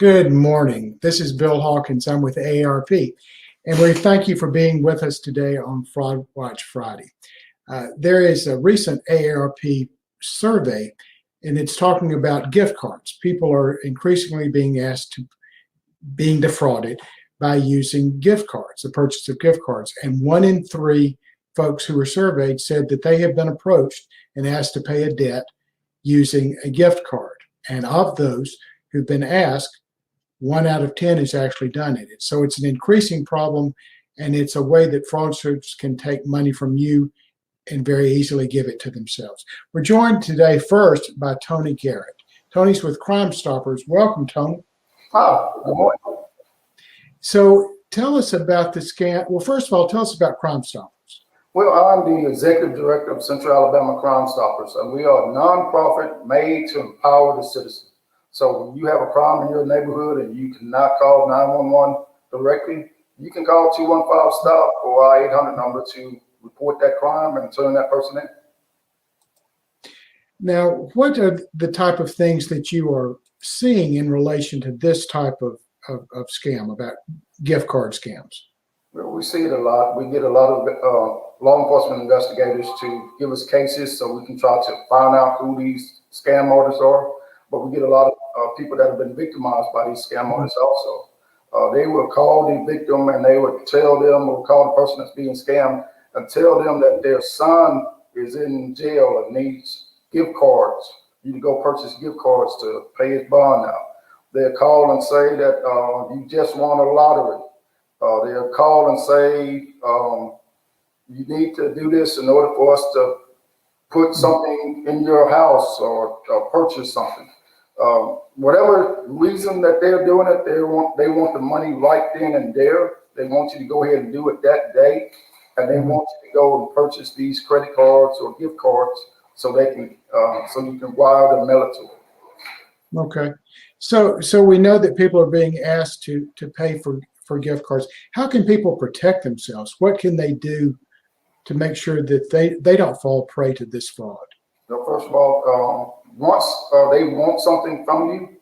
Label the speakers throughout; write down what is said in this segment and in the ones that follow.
Speaker 1: Good morning. This is Bill Hawkins. I'm with AARP, and we thank you for being with us today on Fraud Watch Friday. There is a recent AARP survey, and it's talking about gift cards. People are increasingly being defrauded by using gift cards, the purchase of gift cards. And 1 in 3 folks who were surveyed said that they have been approached and asked to pay a debt using a gift card. And of those who've been asked, 1 out of 10 has actually done it. So it's an increasing problem, and it's a way that fraudsters can take money from you and very easily give it to themselves. We're joined today first by Tony Garrett. Tony's with Crime Stoppers. Welcome, Tony.
Speaker 2: Hi, good morning.
Speaker 1: So tell us about the scam. Well, first of all, tell us about Crime Stoppers.
Speaker 2: Well, I'm the executive director of Central Alabama Crime Stoppers, and we are a nonprofit made to empower the citizen. So when you have a crime in your neighborhood and you cannot call 911 directly, you can call 215-STOP or our 800 number to report that crime and turn that person in.
Speaker 1: Now, what are the type of things that you are seeing in relation to this type of scam, about gift card scams?
Speaker 2: Well, we see it a lot. We get a lot of law enforcement investigators to give us cases so we can try to find out who these scam artists are. But we get a lot of people that have been victimized by these scam artists also. They will call the victim and they would tell them, or call the person that's being scammed and tell them that their son is in jail and needs gift cards. You can go purchase gift cards to pay his bond now. They'll call and say that you just won a lottery. They'll call and say you need to do this in order for us to put something in your house or purchase something. Whatever reason that they're doing it, they want the money right then and there. They want you to go ahead and do it that day, and they want you to go and purchase these credit cards or gift cards so they can so you can wire them, mail it to them.
Speaker 1: Okay, so we know that people are being asked to pay for gift cards. How can people protect themselves? What can they do to make sure that they don't fall prey to this fraud?
Speaker 2: So first of all, once they want something from you,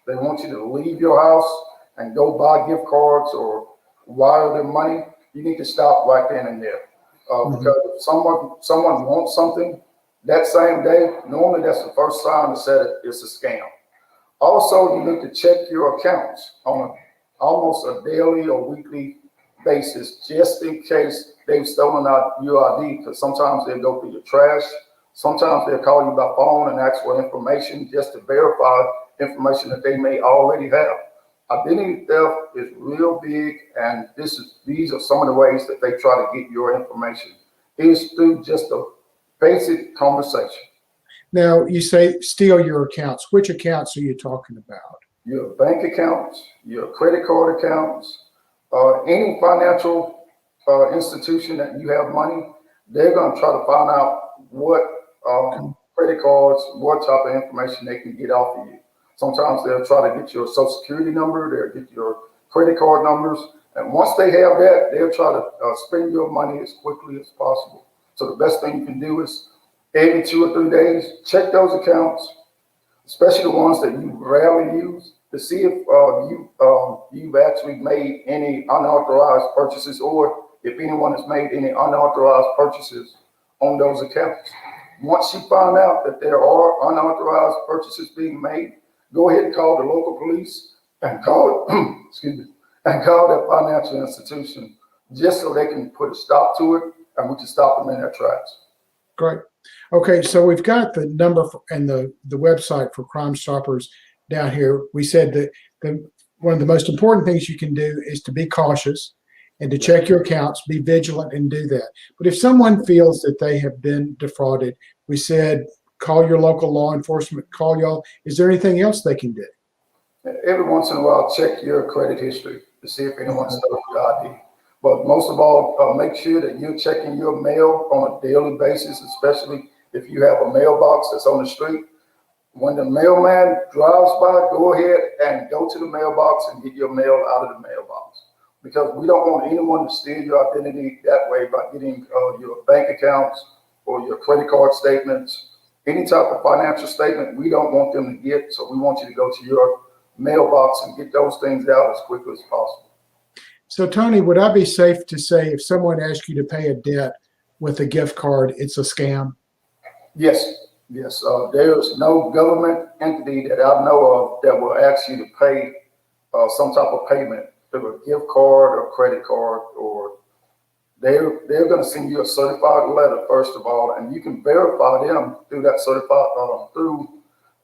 Speaker 2: they want you to leave your house and go buy gift cards or wire them money, you need to stop right then and there. Because if someone wants something that same day, normally that's the first sign to say that it's a scam. Also, you need to check your accounts on almost a daily or weekly basis, just in case they've stolen out your ID, because sometimes they'll go through your trash. Sometimes they'll call you by phone and ask for information just to verify information that they may already have. Identity theft is real big, and these are some of the ways that they try to get your information. It is through just a basic conversation.
Speaker 1: Now, you say steal your accounts. Which accounts are you talking about?
Speaker 2: Your bank accounts, your credit card accounts, any financial institution that you have money, they're going to try to find out what credit cards, what type of information they can get off of you. Sometimes they'll try to get your social security number, they'll get your credit card numbers, and once they have that, they'll try to spend your money as quickly as possible. So the best thing you can do is every 2 or 3 days, check those accounts, especially the ones that you rarely use, to see if you've actually made any unauthorized purchases, or if anyone has made any unauthorized purchases on those accounts. Once you find out that there are unauthorized purchases being made, go ahead and call the local police and call that financial institution just so they can put a stop to it and we can stop them in their tracks.
Speaker 1: Great. Okay, so we've got the number and the website for Crime Stoppers down here. We said that one of the most important things you can do is to be cautious and to check your accounts, be vigilant, and do that. But if someone feels that they have been defrauded, we said call your local law enforcement, call y'all. Is there anything else they can do?
Speaker 2: Every once in a while, check your credit history to see if anyone stole your ID. But most of all, make sure that you're checking your mail on a daily basis, especially if you have a mailbox that's on the street. When the mailman drives by, go ahead and go to the mailbox and get your mail out of the mailbox. Because we don't want anyone to steal your identity that way by getting your bank accounts or your credit card statements, any type of financial statement. We don't want them to get, so we want you to go to your mailbox and get those things out as quickly as possible.
Speaker 1: So, Tony, would I be safe to say if someone asks you to pay a debt with a gift card, it's a scam?
Speaker 2: Yes, yes. There is no government entity that I know of that will ask you to pay some type of payment through a gift card or credit card, or they're going to send you a certified letter first of all, and you can verify them through that certified through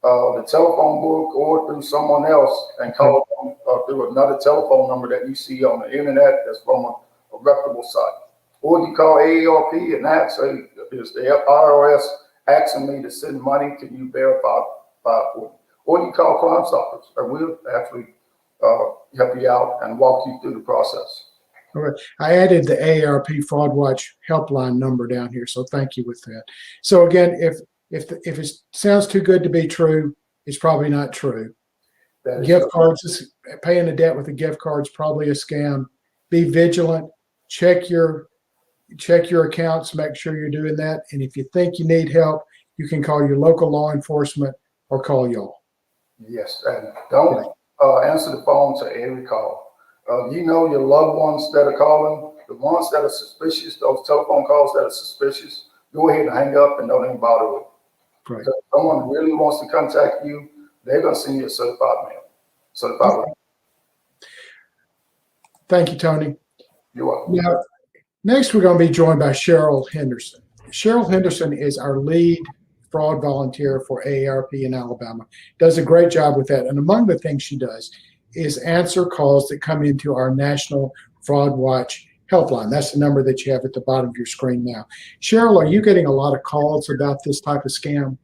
Speaker 2: the telephone book or through someone else, and call them through another telephone number that you see on the internet that's from a reputable site. Or you call AARP and ask, hey, is the IRS asking me to send money? Can you verify for me? Or you call Crime Stoppers, and we'll actually help you out and walk you through the process.
Speaker 1: All right. I added the AARP Fraud Watch helpline number down here, so thank you with that. So again, if it sounds too good to be true, it's probably not true. Gift cards, paying a debt with a gift card is probably a scam. Be vigilant. Check your accounts. Make sure you're doing that. And if you think you need help, you can call your local law enforcement or call y'all.
Speaker 2: Yes, and don't answer the phone to every call. You know your loved ones that are calling, the ones that are suspicious, those telephone calls that are suspicious, go ahead and hang up and don't even bother with it.
Speaker 1: Right.
Speaker 2: Because if someone really wants to contact you, they're going to send you a certified mail. Certified mail.
Speaker 1: Thank you, Tony.
Speaker 2: You're welcome.
Speaker 1: Now, next we're going to be joined by Cheryl Henderson. Cheryl Henderson is our lead fraud volunteer for AARP in Alabama. Does a great job with that. And among the things she does is answer calls that come into our National Fraud Watch helpline. That's the number that you have at the bottom of your screen now. Cheryl, are you getting a lot of calls about this type of scam?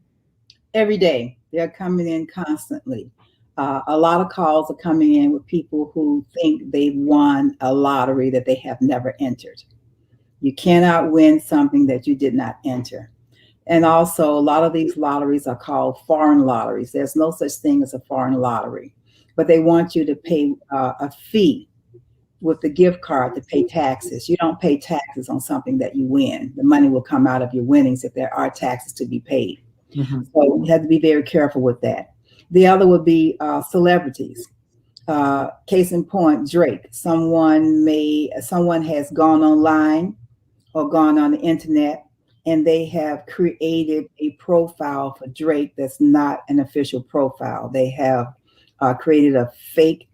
Speaker 3: Every day. They're coming in constantly. A lot of calls are coming in with people who think they've won a lottery that they have never entered. You cannot win something that you did not enter. And also, a lot of these lotteries are called foreign lotteries. There's no such thing as a foreign lottery, but they want you to pay a fee with the gift card to pay taxes. You don't pay taxes on something that you win. The money will come out of your winnings if there are taxes to be paid. Mm-hmm. So you have to be very careful with that. The other would be celebrities. Case in point, Drake. Someone has gone online or gone on the internet, and they have created a profile for Drake that's not an official profile. They have created a fake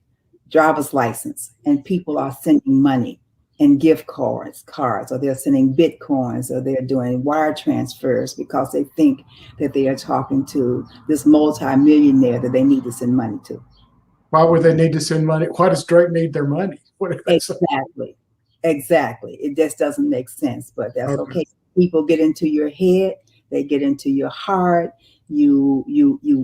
Speaker 3: driver's license, and people are sending money and gift cards, or they're sending Bitcoins, or they're doing wire transfers because they think that they are talking to this multi-millionaire that they need to send money to.
Speaker 1: Why would they need to send money? Why does Drake need their money?
Speaker 3: Exactly. It just doesn't make sense, but that's okay. People get into your head, they get into your heart. You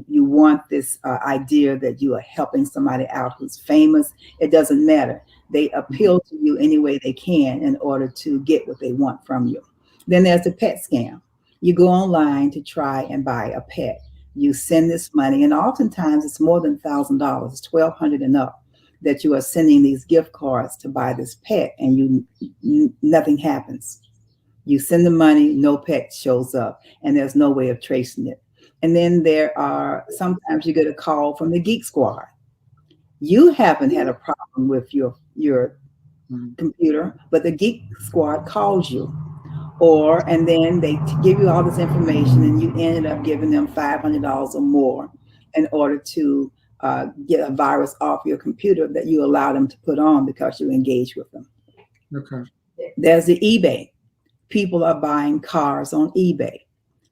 Speaker 3: want this idea that you are helping somebody out who's famous. It doesn't matter. They appeal to you any way they can in order to get what they want from you. Then there's the pet scam. You go online to try and buy a pet. You send this money, and oftentimes it's more than $1,000. It's $1,200 and up that you are sending these gift cards to buy this pet, and nothing happens. You send the money, no pet shows up, and there's no way of tracing it. And then sometimes you get a call from the Geek Squad. You haven't had a problem with your computer, but the Geek Squad calls you. And then they give you all this information, and you ended up giving them $500 or more in order to get a virus off your computer that you allow them to put on because you engage with them.
Speaker 1: Okay.
Speaker 3: There's the eBay. People are buying cars on eBay,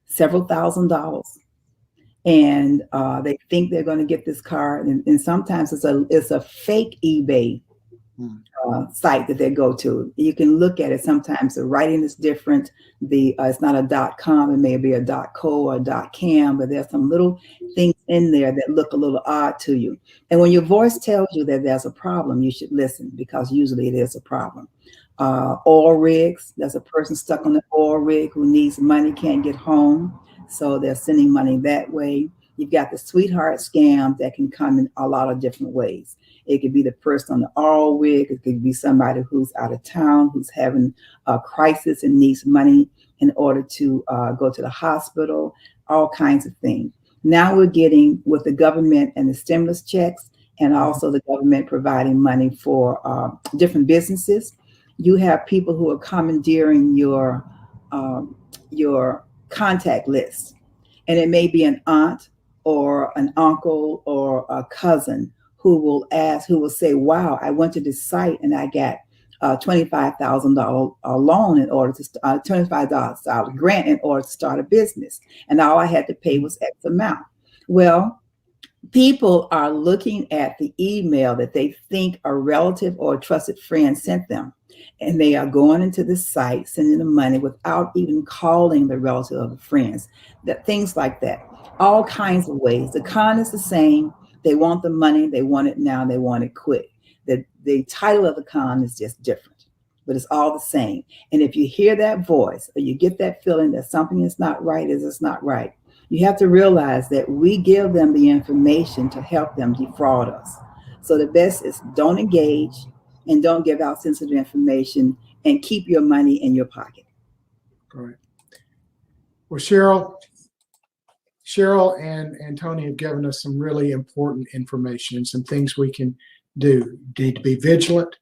Speaker 3: several $1,000s. And they think they're going to get this car, and sometimes it's a fake eBay site that they go to. You can look at it. Sometimes the writing is different. It's not a .com. It may be a .co or a .cam, but there's some little things in there that look a little odd to you. And when your voice tells you that there's a problem, you should listen, because usually it is a problem. Oil rigs. There's a person stuck on an oil rig who needs money, can't get home. So they're sending money that way. You've got the sweetheart scam that can come in a lot of different ways. It could be the person on the oil rig. It could be somebody who's out of town, who's having a crisis and needs money in order to go to the hospital, all kinds of things. Now we're getting, with the government and the stimulus checks, and also the government providing money for different businesses. You have people who are commandeering your contact list, and it may be an aunt or an uncle or a cousin who will say, wow, I went to this site and I got $25,000 loan in order to $25 grant in order to start a business. And all I had to pay was X amount. Well, people are looking at the email that they think a relative or a trusted friend sent them, and they are going into the site, sending the money without even calling the relative or the friends. That things like that, all kinds of ways. The con is the same. They want the money. They want it now. They want it quick. The title of the con is just different, but it's all the same. And if you hear that voice or you get that feeling that something is not right, it's not right, you have to realize that we give them the information to help them defraud us. So the best is don't engage and don't give out sensitive information, and keep your money in your pocket.
Speaker 1: All right. Well, Cheryl and Tony have given us some really important information and some things we can do. You need to be vigilant.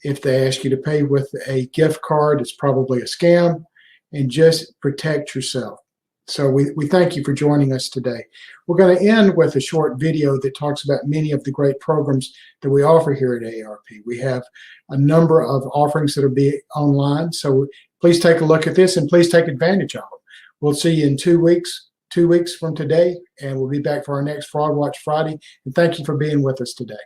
Speaker 1: If they ask you to pay with a gift card, it's probably a scam, and just protect yourself. So we thank you for joining us today. We're going to end with a short video that talks about many of the great programs that we offer here at AARP. We have a number of offerings that will be online. So please take a look at this and please take advantage of them. We'll see you in 2 weeks from today, and we'll be back for our next Fraud Watch Friday. And thank you for being with us today.